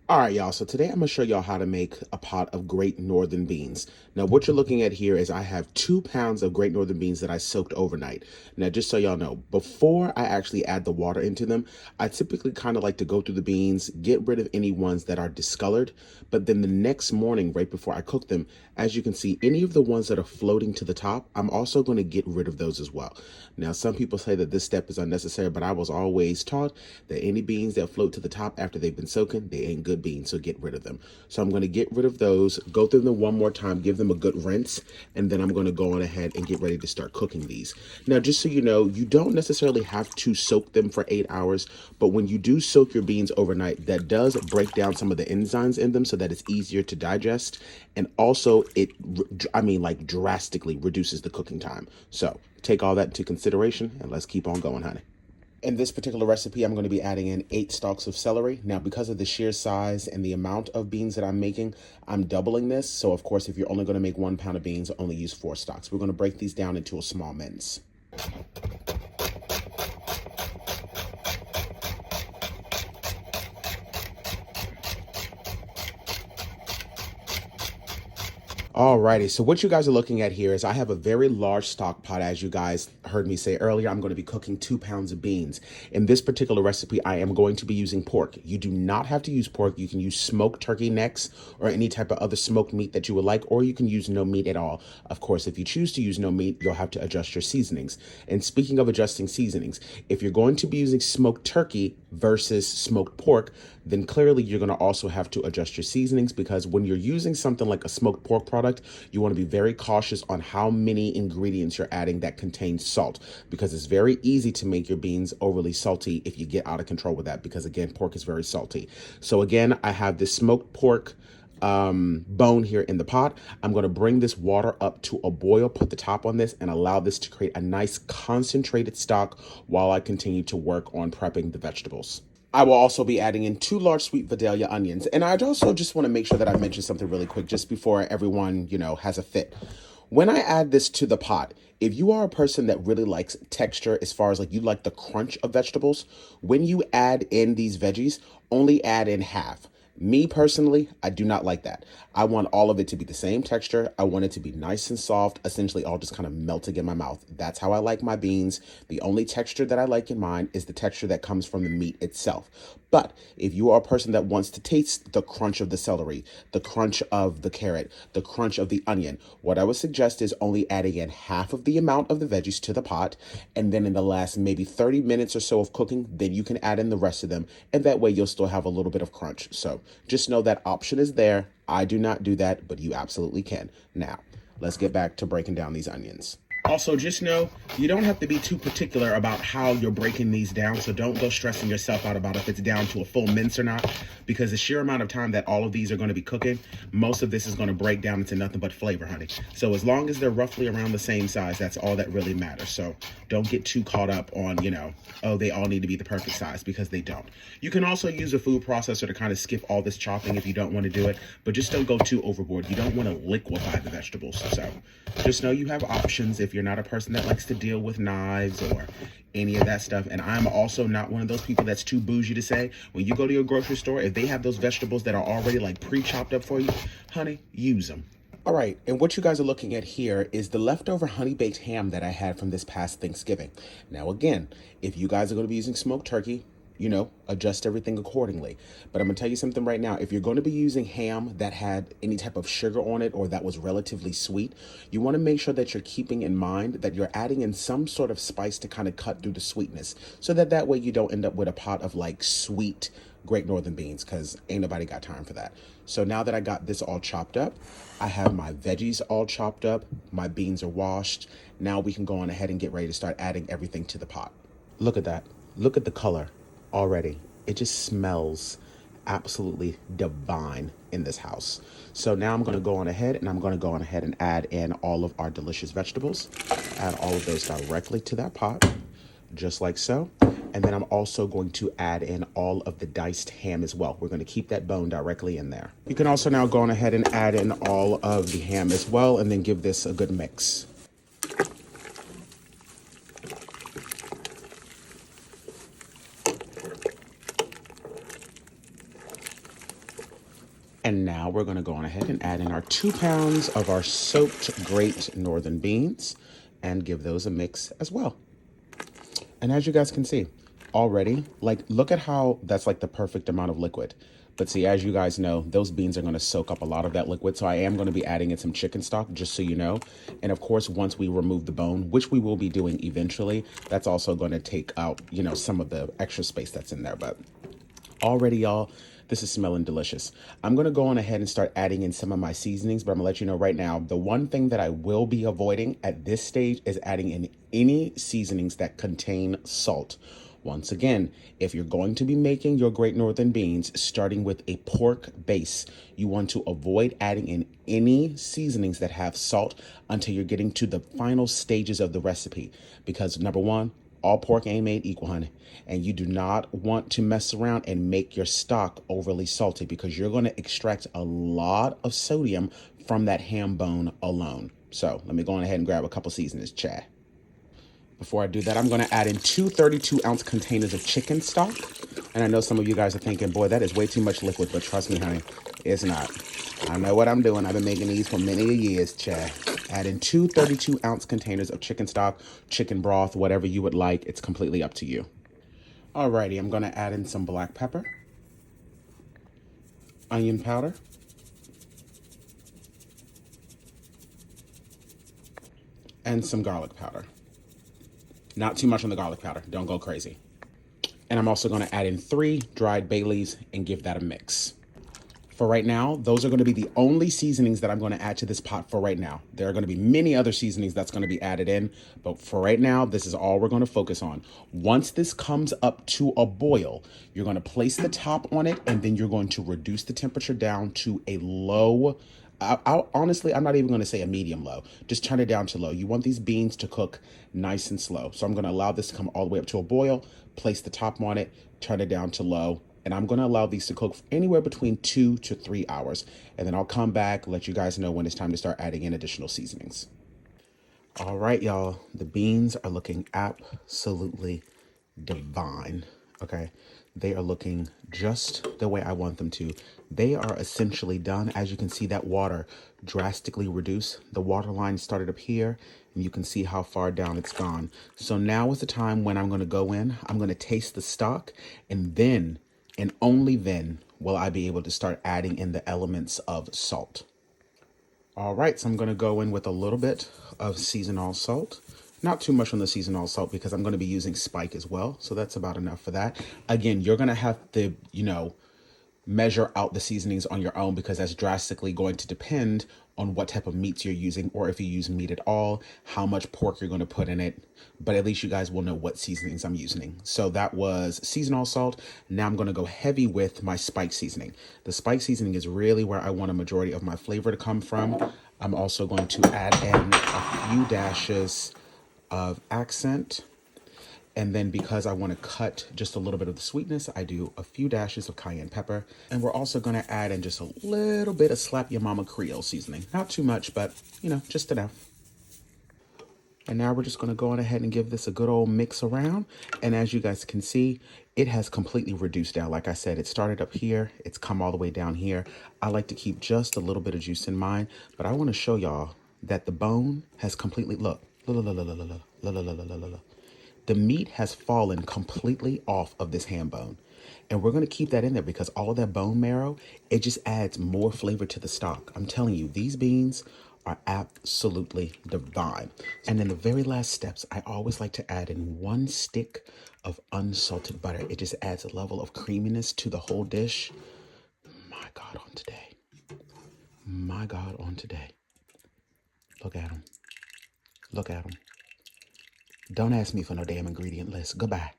All right, y'all. So today I'm going to show y'all how to make a pot of Great Northern beans. Now, what you're looking at here is I have 2 pounds of Great Northern beans that I soaked overnight. Now, just so y'all know, before I actually add the water into them, I typically kind of like to go through the beans, get rid of any ones that are discolored. But then the next morning, right before I cook them, as you can see, any of the ones that are floating to the top, I'm also going to get rid of those as well. Now, some people say that this step is unnecessary, but I was always taught that any beans that float to the top after they've been soaking, they ain't good beans, so get rid of them. So I'm going to get rid of those, go through them one more time, give them a good rinse, and then I'm going to go on ahead and get ready to start cooking these. Now, just so you know, you don't necessarily have to soak them for 8 hours, but when you do soak your beans overnight, that does break down some of the enzymes in them so that it's easier to digest, and also like drastically reduces the cooking time. So take all that into consideration, and let's keep on going, honey. In this particular recipe, I'm going to be adding in 8 stalks of celery. Now, because of the sheer size and the amount of beans that I'm making, I'm doubling this. So, of course, if you're only going to make 1 pound of beans, only use 4 stalks. We're going to break these down into a small mince. Alrighty, so what you guys are looking at here is I have a very large stock pot. As you guys heard me say earlier, I'm going to be cooking 2 pounds of beans. In this particular recipe, I am going to be using pork. You do not have to use pork. You can use smoked turkey necks or any type of other smoked meat that you would like, or you can use no meat at all. Of course, if you choose to use no meat, you'll have to adjust your seasonings. And speaking of adjusting seasonings, if you're going to be using smoked turkey versus smoked pork, then clearly you're going to also have to adjust your seasonings, because when you're using something like a smoked pork product, you want to be very cautious on how many ingredients you're adding that contain salt, because it's very easy to make your beans overly salty if you get out of control with that, because again, pork is very salty. So again, I have this smoked pork bone here in the pot. I'm going to bring this water up to a boil, put the top on this, and allow this to create a nice concentrated stock while I continue to work on prepping the vegetables. I will also be adding in 2 large sweet Vidalia onions. And I'd also just want to make sure that I mention something really quick just before everyone, has a fit. When I add this to the pot, if you are a person that really likes texture, as far as like you like the crunch of vegetables, when you add in these veggies, only add in half. Me personally, I do not like that. I want all of it to be the same texture. I want it to be nice and soft, essentially all just kind of melting in my mouth. That's how I like my beans. The only texture that I like in mine is the texture that comes from the meat itself. But if you are a person that wants to taste the crunch of the celery, the crunch of the carrot, the crunch of the onion, what I would suggest is only adding in half of the amount of the veggies to the pot. And then in the last maybe 30 minutes or so of cooking, then you can add in the rest of them. And that way you'll still have a little bit of crunch. So just know that option is there. I do not do that, but you absolutely can. Now, let's get back to breaking down these onions. Also, just know you don't have to be too particular about how you're breaking these down, so don't go stressing yourself out about if it's down to a full mince or not, because the sheer amount of time that all of these are going to be cooking, most of this is going to break down into nothing but flavor, honey. So as long as they're roughly around the same size, that's all that really matters. So don't get too caught up on, oh, they all need to be the perfect size, because they don't. You can also use a food processor to kind of skip all this chopping if you don't want to do it, but just don't go too overboard. You don't want to liquefy the vegetables. So just know you have options if you're not a person that likes to deal with knives or any of that stuff. And I'm also not one of those people that's too bougie to say, when you go to your grocery store, if they have those vegetables that are already like pre-chopped up for you, honey, use them. All right, and what you guys are looking at here is the leftover honey-baked ham that I had from this past Thanksgiving. Now, again, if you guys are going to be using smoked turkey, adjust everything accordingly. But I'm going to tell you something right now. If you're going to be using ham that had any type of sugar on it or that was relatively sweet, you want to make sure that you're keeping in mind that you're adding in some sort of spice to kind of cut through the sweetness, so that way you don't end up with a pot of like sweet Great Northern beans, because ain't nobody got time for that. So now that I got this all chopped up, I have my veggies all chopped up, my beans are washed. Now we can go on ahead and get ready to start adding everything to the pot. Look at that. Look at the color already. It just smells absolutely divine in this house. So now I'm going to go on ahead and add in all of our delicious vegetables. Add all of those directly to that pot, just like so. And then I'm also going to add in all of the diced ham as well. We're going to keep that bone directly in there. You can also now go on ahead and add in all of the ham as well, and then give this a good mix. And now we're going to go on ahead and add in our 2 pounds of our soaked Great Northern beans and give those a mix as well. And as you guys can see already, like, look at how that's like the perfect amount of liquid. But see, as you guys know, those beans are going to soak up a lot of that liquid. So I am going to be adding in some chicken stock, just so you know. And of course, once we remove the bone, which we will be doing eventually, that's also going to take out, you know, some of the extra space that's in there. But already, y'all, this is smelling delicious. I'm going to go on ahead and start adding in some of my seasonings, but I'm going to let you know right now, the one thing that I will be avoiding at this stage is adding in any seasonings that contain salt. Once again, if you're going to be making your Great Northern beans starting with a pork base, you want to avoid adding in any seasonings that have salt until you're getting to the final stages of the recipe. Because number one, all pork ain't made equal, honey. And you do not want to mess around and make your stock overly salty, because you're going to extract a lot of sodium from that ham bone alone. So let me go on ahead and grab a couple seasonings, Chad. Before I do that, I'm going to add in 2 32-ounce containers of chicken stock. And I know some of you guys are thinking, boy, that is way too much liquid. But trust me, honey, it's not. I know what I'm doing. I've been making these for many years, Chad. Add in 2 32-ounce containers of chicken stock, chicken broth, whatever you would like. It's completely up to you. Alrighty, I'm going to add in some black pepper, onion powder, and some garlic powder. Not too much on the garlic powder. Don't go crazy. And I'm also going to add in 3 dried bay leaves and give that a mix. For right now, those are going to be the only seasonings that I'm going to add to this pot for right now. There are going to be many other seasonings that's going to be added in, but for right now, this is all we're going to focus on. Once this comes up to a boil, you're going to place the top on it, and then you're going to reduce the temperature down to a low. Honestly, I'm not even going to say a medium low. Just turn it down to low. You want these beans to cook nice and slow. So I'm going to allow this to come all the way up to a boil, place the top on it, turn it down to low. And I'm going to allow these to cook anywhere between 2 to 3 hours. And then I'll come back, let you guys know when it's time to start adding in additional seasonings. All right, y'all. The beans are looking absolutely divine. Okay. They are looking just the way I want them to. They are essentially done. As you can see, that water drastically reduced. The water line started up here, and you can see how far down it's gone. So now is the time when I'm going to go in. I'm going to taste the stock, and then, and only then, will I be able to start adding in the elements of salt. All right, so I'm going to go in with a little bit of seasonal salt. Not too much on the seasonal salt because I'm going to be using spike as well. So that's about enough for that. Again, you're going to have to, measure out the seasonings on your own, because that's drastically going to depend on what type of meats you're using, or if you use meat at all, how much pork you're going to put in it. But at least you guys will know what seasonings I'm using. So that was seasonal salt. Now I'm going to go heavy with my spike seasoning. The spike seasoning is really where I want a majority of my flavor to come from. I'm also going to add in a few dashes of accent. And then because I want to cut just a little bit of the sweetness, I do a few dashes of cayenne pepper. And we're also going to add in just a little bit of Slap Your Mama Creole seasoning. Not too much, but, just enough. And now we're just going to go on ahead and give this a good old mix around. And as you guys can see, it has completely reduced down. Like I said, it started up here. It's come all the way down here. I like to keep just a little bit of juice in mind. But I want to show y'all that the bone has completely, look. The meat has fallen completely off of this ham bone. And we're going to keep that in there because all of that bone marrow, it just adds more flavor to the stock. I'm telling you, these beans are absolutely divine. And then the very last steps, I always like to add in 1 stick of unsalted butter. It just adds a level of creaminess to the whole dish. My God, on today. My God, on today. Look at them. Look at them. Don't ask me for no damn ingredient list. Goodbye.